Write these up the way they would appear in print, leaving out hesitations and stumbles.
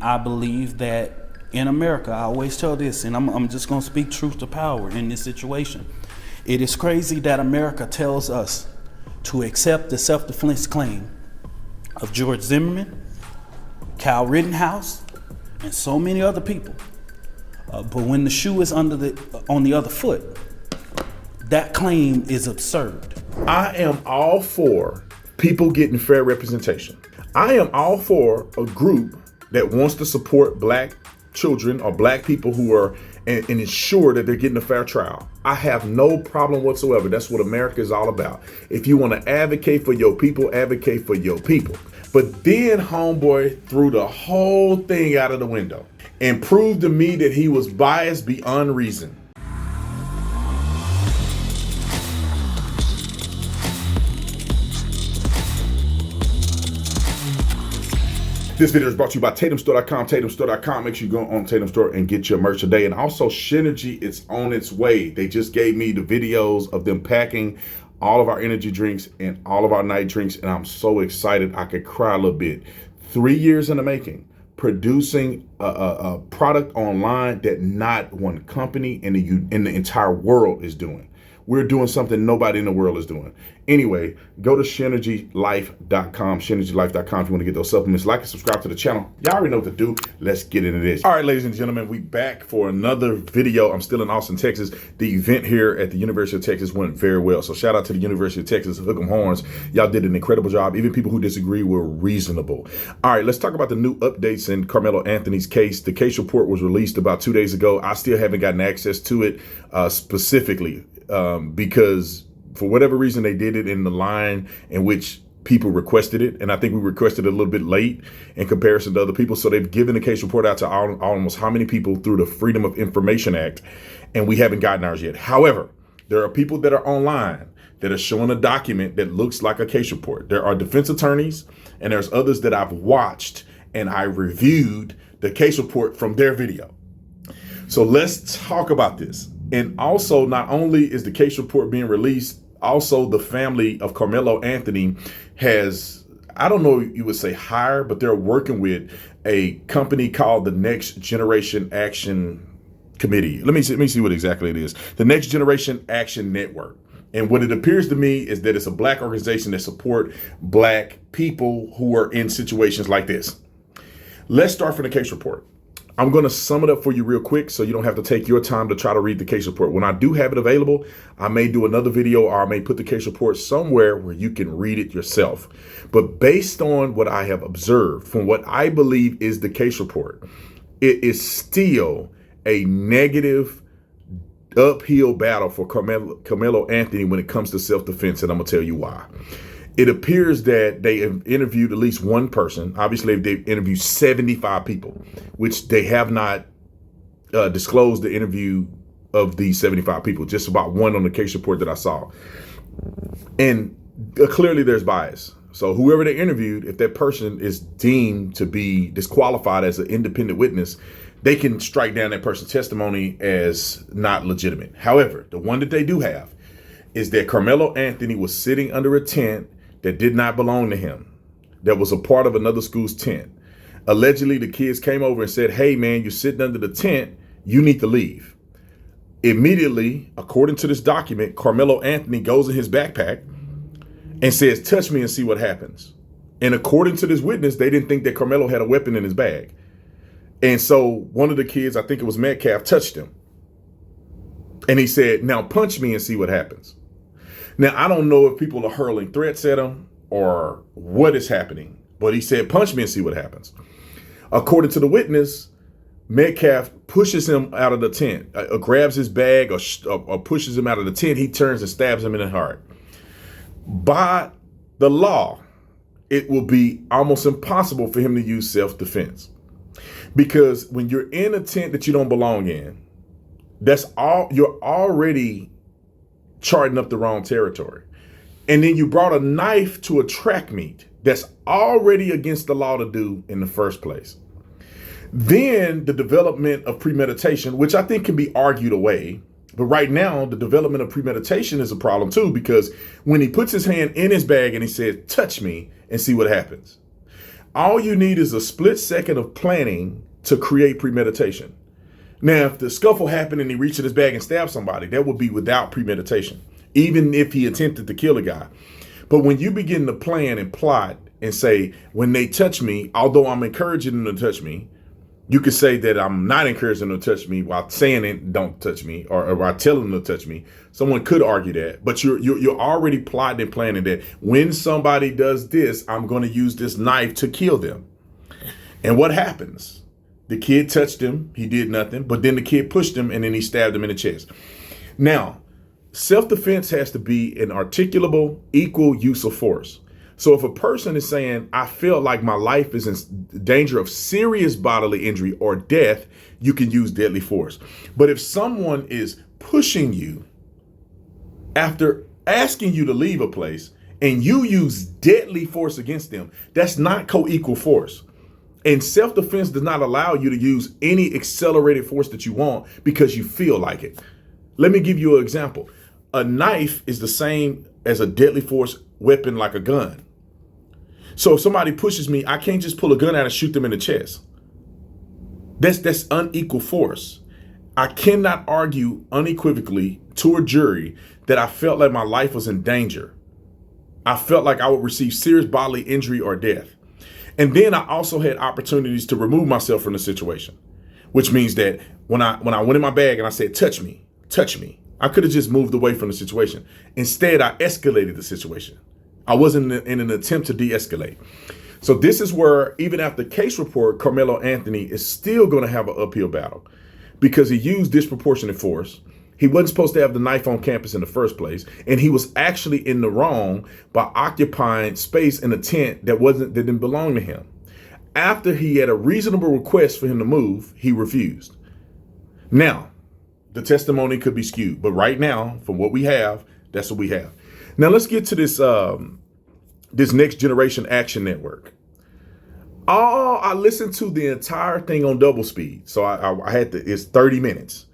I believe that in America, I always tell this, and I'm just going to speak truth to power in this situation. It is crazy that America tells us to accept the self-defense claim of George Zimmerman, Kyle Rittenhouse, and so many other people. But when the shoe is on the other foot, that claim is absurd. I am all for people getting fair representation. I am all for a group that wants to support black children or black people who are and ensure that they're getting a fair trial. I have no problem whatsoever. That's what America is all about. If you want to advocate for your people, advocate for your people. But then homeboy threw the whole thing out of the window and proved to me that he was biased beyond reason. This video is brought to you by TatumStore.com. TatumStore.com. Make sure you go on Tatum Store and get your merch today. And also, Shenergy is on its way. They just gave me the videos of them packing all of our energy drinks and all of our night drinks. And I'm so excited. I could cry a little bit. 3 years in the making, producing a product online that not one company in the entire world is doing. We're doing something nobody in the world is doing. Anyway, go to ShenergyLife.com, ShenergyLife.com if you want to get those supplements. Like and subscribe to the channel. Y'all already know what to do. Let's get into this. All right, ladies and gentlemen, we back for another video. I'm still in Austin, Texas. The event here at the University of Texas went very well. So shout out to the University of Texas, Hook 'em Horns. Y'all did an incredible job. Even people who disagree were reasonable. All right, let's talk about the new updates in Carmelo Anthony's case. The case report was released about 2 days ago. I still haven't gotten access to it specifically. Because for whatever reason, they did it in the line in which people requested it. And I think we requested it a little bit late in comparison to other people. So they've given the case report out to almost how many people through the Freedom of Information Act, and we haven't gotten ours yet. However, there are people that are online that are showing a document that looks like a case report. There are defense attorneys, and there's others that I've watched, and I reviewed the case report from their video. So let's talk about this. And also, not only is the case report being released, also the family of Carmelo Anthony has, I don't know if you would say hired, but they're working with a company called the Next Generation Action Committee. Let me see what exactly it is. The Next Generation Action Network. And what it appears to me is that it's a black organization that support black people who are in situations like this. Let's start from the case report. I'm going to sum it up for you real quick so you don't have to take your time to try to read the case report. When I do have it available, I may do another video or I may put the case report somewhere where you can read it yourself. But based on what I have observed from what I believe is the case report, it is still a negative uphill battle for Carmelo Anthony when it comes to self-defense, and I'm going to tell you why. It appears that they have interviewed at least one person. Obviously, they've interviewed 75 people, which they have not disclosed the interview of these 75 people, just about one on the case report that I saw. And clearly there's bias. So whoever they interviewed, if that person is deemed to be disqualified as an independent witness, they can strike down that person's testimony as not legitimate. However, the one that they do have is that Carmelo Anthony was sitting under a tent that did not belong to him, that was a part of another school's tent. Allegedly, the kids came over and said, "Hey, man, you're sitting under the tent. You need to leave." Immediately, according to this document, Carmelo Anthony goes in his backpack and says, "Touch me and see what happens." And according to this witness, they didn't think that Carmelo had a weapon in his bag. And so one of the kids, I think it was Metcalf, touched him. And he said, "Now punch me and see what happens." Now, I don't know if people are hurling threats at him or what is happening, but he said, "Punch me and see what happens." According to the witness, Metcalf pushes him out of the tent, grabs his bag or pushes him out of the tent. He turns and stabs him in the heart. By the law, it will be almost impossible for him to use self-defense, because when you're in a tent that you don't belong in, you're already charting up the wrong territory. And then you brought a knife to a track meet that's already against the law to do in the first place. Then the development of premeditation, which I think can be argued away. But right now, the development of premeditation is a problem too, because when he puts his hand in his bag and he said, "Touch me and see what happens," All you need is a split second of planning to create premeditation. Now, if the scuffle happened and he reached in his bag and stabbed somebody, that would be without premeditation, even if he attempted to kill a guy. But when you begin to plan and plot and say, when they touch me, although I'm encouraging them to touch me, you could say that I'm not encouraging them to touch me while saying it, don't touch me, or while telling them to touch me. Someone could argue that, but you're already plotting and planning that when somebody does this, I'm going to use this knife to kill them. And what happens? The kid touched him. He did nothing, but then the kid pushed him and then he stabbed him in the chest. Now, self-defense has to be an articulable, equal use of force. So if a person is saying, I feel like my life is in danger of serious bodily injury or death, you can use deadly force. But if someone is pushing you after asking you to leave a place and you use deadly force against them, that's not co-equal force. And self-defense does not allow you to use any accelerated force that you want because you feel like it. Let me give you an example. A knife is the same as a deadly force weapon like a gun. So if somebody pushes me, I can't just pull a gun out and shoot them in the chest. That's unequal force. I cannot argue unequivocally to a jury that I felt like my life was in danger. I felt like I would receive serious bodily injury or death. And then I also had opportunities to remove myself from the situation, which means that when I went in my bag and I said, touch me, I could have just moved away from the situation. Instead, I escalated the situation. I wasn't in an attempt to de-escalate. So this is where, even after case report, Carmelo Anthony is still going to have an uphill battle because he used disproportionate force. He wasn't supposed to have the knife on campus in the first place. And he was actually in the wrong by occupying space in a tent that didn't belong to him. After he had a reasonable request for him to move, he refused. Now, the testimony could be skewed, but right now, from what we have, that's what we have. Now let's get to this this Next Generation Action Network. I listened to the entire thing on double speed. So I had to, it's 30 minutes.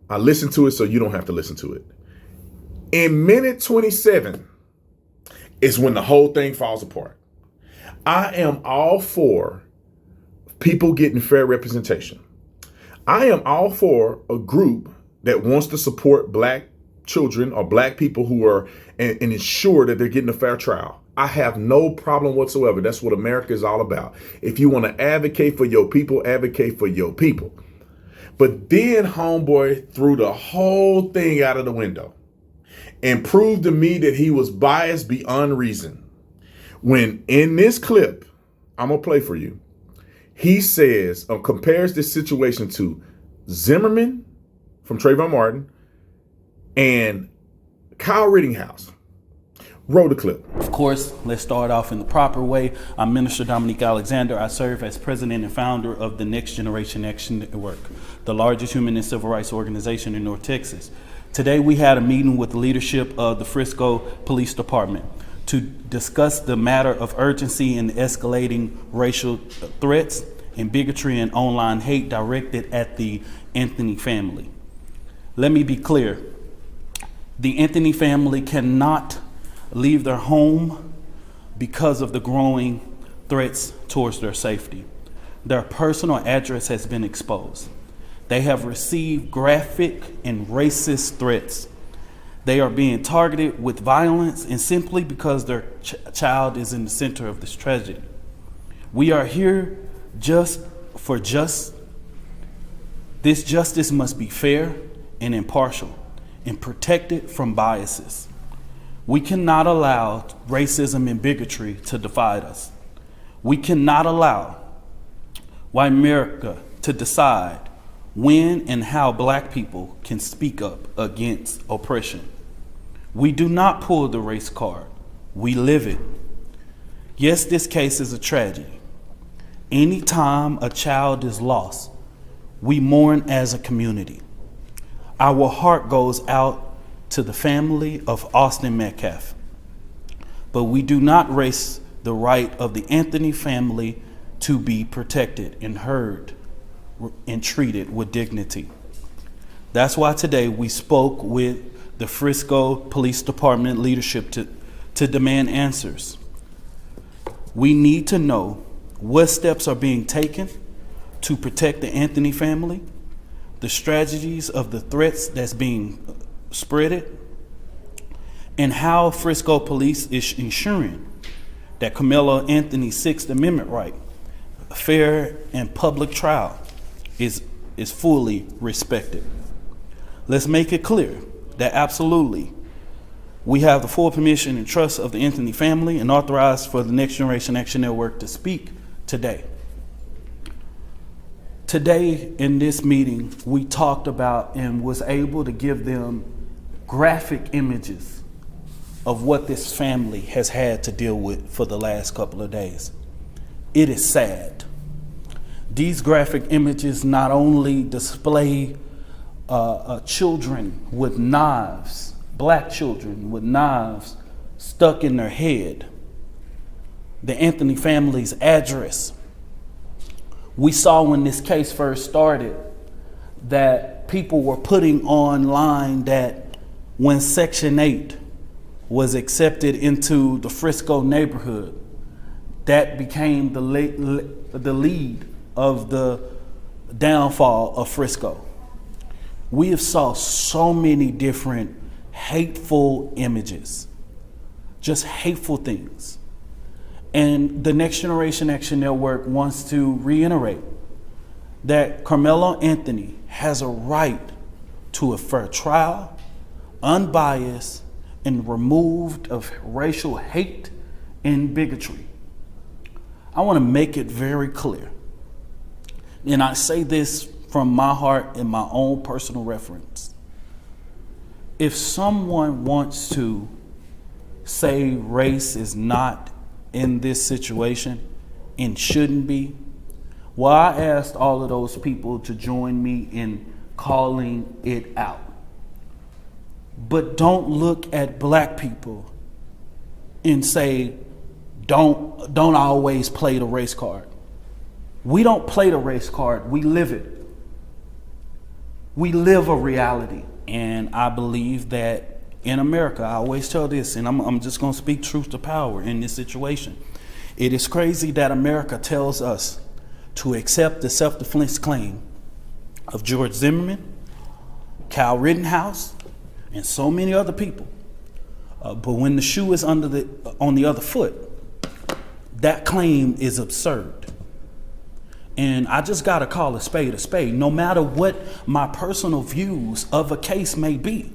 I listened to it so you don't have to listen to it. In minute 27 is when the whole thing falls apart. I am all for people getting fair representation. I am all for a group that wants to support black children or black people who are and ensure that they're getting a fair trial. I have no problem whatsoever. That's what America is all about. If you want to advocate for your people, advocate for your people. But then homeboy threw the whole thing out of the window and proved to me that he was biased beyond reason. When in this clip, I'm going to play for you, he says, compares this situation to Zimmerman from Trayvon Martin and Kyle Rittenhouse. Roll the clip. Of course, let's start off in the proper way. I'm Minister Dominique Alexander. I serve as president and founder of the Next Generation Action Network, the largest human and civil rights organization in North Texas. Today, we had a meeting with the leadership of the Frisco Police Department to discuss the matter of urgency in escalating racial threats and bigotry and online hate directed at the Anthony family. Let me be clear. The Anthony family cannot leave their home because of the growing threats towards their safety. Their personal address has been exposed. They have received graphic and racist threats. They are being targeted with violence and simply because their child is in the center of this tragedy. We are here just for justice. This justice must be fair and impartial and protected from biases. We cannot allow racism and bigotry to divide us. We cannot allow white America to decide when and how black people can speak up against oppression. We do not pull the race card. We live it. Yes, this case is a tragedy. Anytime a child is lost, we mourn as a community. Our heart goes out to the family of Austin Metcalf. But we do not erase the right of the Anthony family to be protected and heard and treated with dignity. That's why today we spoke with the Frisco Police Department leadership to demand answers. We need to know what steps are being taken to protect the Anthony family, the strategies of the threats that's being spreaded, and how Frisco Police is ensuring that Carmelo Anthony's Sixth Amendment right, a fair and public trial, is fully respected. Let's make it clear that absolutely we have the full permission and trust of the Anthony family and authorized for the Next Generation Action Network to speak today. Today in this meeting, we talked about and was able to give them graphic images of what this family has had to deal with for the last couple of days. It is sad. These graphic images not only display children with knives, black children with knives stuck in their head, the Anthony family's address. We saw when this case first started that people were putting online that when Section 8 was accepted into the Frisco neighborhood, that became the lead of the downfall of Frisco. We have saw so many different hateful images, just hateful things. And the Next Generation Action Network wants to reiterate that Carmelo Anthony has a right to a fair trial, unbiased, and removed of racial hate and bigotry. I want to make it very clear, and I say this from my heart and my own personal reference. If someone wants to say race is not in this situation and shouldn't be, well, I asked all of those people to join me in calling it out. But don't look at black people and say, don't always play the race card. We don't play the race card, we live it. We live a reality. And I believe that in America, I always tell this, and I'm just going to speak truth to power in this situation. It is crazy that America tells us to accept the self-defense claim of George Zimmerman, Kyle Rittenhouse, and so many other people. But when the shoe is on the other foot, that claim is absurd. And I just got to call a spade, no matter what my personal views of a case may be.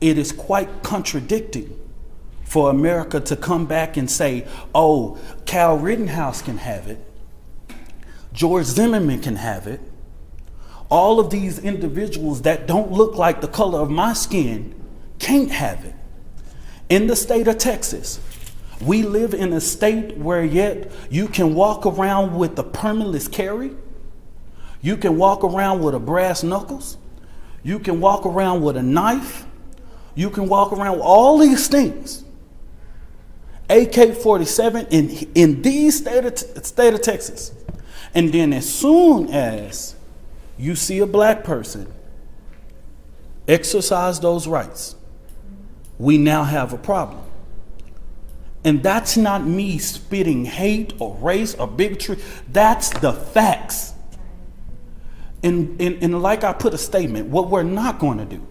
It is quite contradicting for America to come back and say, oh, Kyle Rittenhouse can have it, George Zimmerman can have it. All of these individuals that don't look like the color of my skin can't have it. In the state of Texas, we live in a state where yet you can walk around with a permitless carry. You can walk around with a brass knuckles. You can walk around with a knife. You can walk around with all these things. AK-47 in the state of Texas. And then as soon as you see a black person exercise those rights, we now have a problem. And that's not me spitting hate or race or bigotry. That's the facts. And like I put a statement, what we're not going to do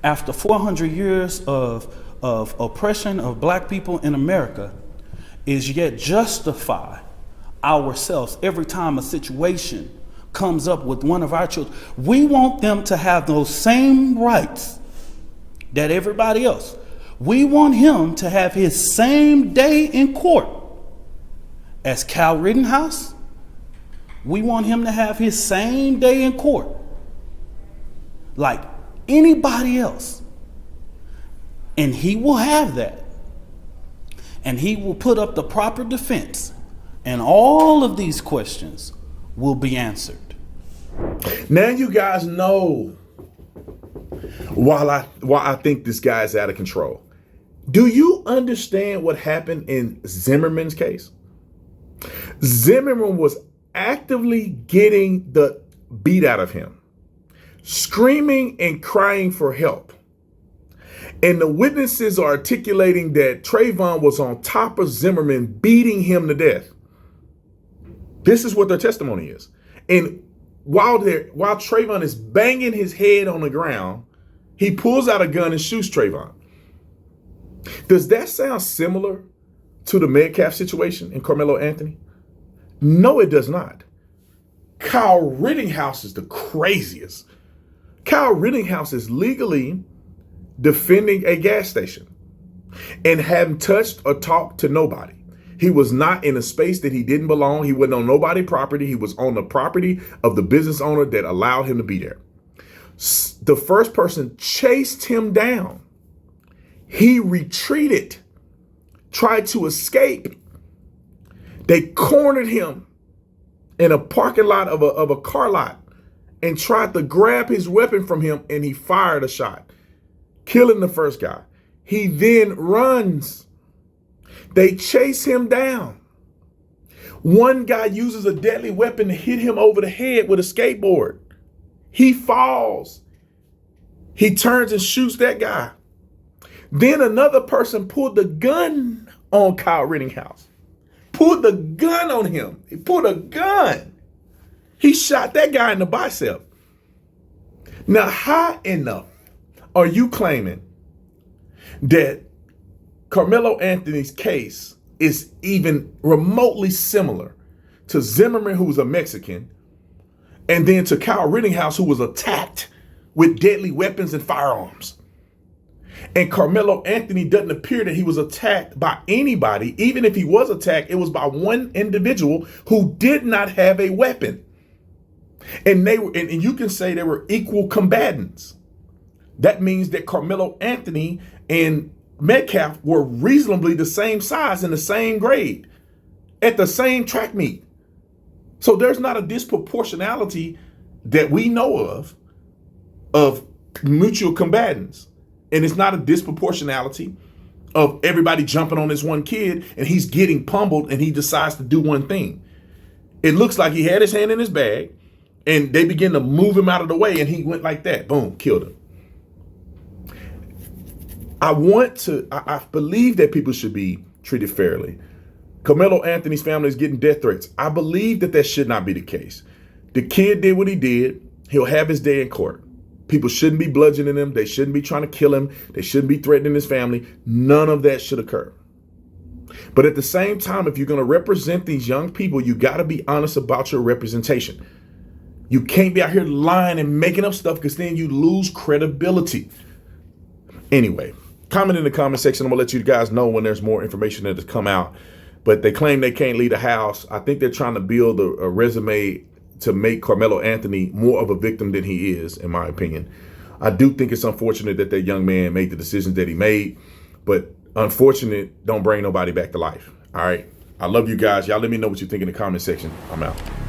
after 400 years of oppression of black people in America is yet justify ourselves every time a situation comes up with one of our children. We want them to have those same rights that everybody else. We want him to have his same day in court as Kyle Rittenhouse. We want him to have his same day in court like anybody else. And he will have that. And he will put up the proper defense. And all of these questions will be answered. Now you guys know why I think this guy is out of control. Do you understand what happened in Zimmerman's case? Zimmerman was actively getting the beat out of him, screaming and crying for help. And the witnesses are articulating that Trayvon was on top of Zimmerman, beating him to death. This is what their testimony is. And while Trayvon is banging his head on the ground, he pulls out a gun and shoots Trayvon. Does that sound similar to the Metcalf situation in Carmelo Anthony? No, it does not. Kyle Rittenhouse is the craziest. Kyle Rittenhouse is legally defending a gas station and hadn't touched or talked to nobody. He was not in a space that he didn't belong. He wasn't on nobody's property. He was on the property of the business owner that allowed him to be there. The first person chased him down. He retreated, tried to escape. They cornered him in a parking lot of a car lot and tried to grab his weapon from him, and he fired a shot, killing the first guy. He then runs. They chase him down. One guy uses a deadly weapon to hit him over the head with a skateboard. He falls. He turns and shoots that guy. Then another person pulled the gun on Kyle Rittenhouse. Pulled the gun on him. He pulled a gun. He shot that guy in the bicep. Now, how enough are you claiming that Carmelo Anthony's case is even remotely similar to Zimmerman, who was a Mexican, and then to Kyle Rittenhouse, who was attacked with deadly weapons and firearms? And Carmelo Anthony doesn't appear that he was attacked by anybody. Even if he was attacked, it was by one individual who did not have a weapon. And they were, and you can say they were equal combatants. That means that Carmelo Anthony and Metcalf were reasonably the same size and the same grade at the same track meet. So there's not a disproportionality that we know of mutual combatants. And it's not a disproportionality of everybody jumping on this one kid and he's getting pummeled and he decides to do one thing. It looks like he had his hand in his bag and they begin to move him out of the way and he went like that. Boom, killed him. I believe that people should be treated fairly. Carmelo Anthony's family is getting death threats. I believe that should not be the case. The kid did what he did. He'll have his day in court. People shouldn't be bludgeoning him. They shouldn't be trying to kill him. They shouldn't be threatening his family. None of that should occur. But at the same time, if you're going to represent these young people, you got to be honest about your representation. You can't be out here lying and making up stuff because then you lose credibility. Anyway, comment in the comment section. I'm going to let you guys know when there's more information that has come out. But they claim they can't leave the house. I think they're trying to build a resume to make Carmelo Anthony more of a victim than he is, in my opinion. I do think it's unfortunate that young man made the decisions that he made, but unfortunate don't bring nobody back to life. All right. I love you guys. Y'all let me know what you think in the comment section. I'm out.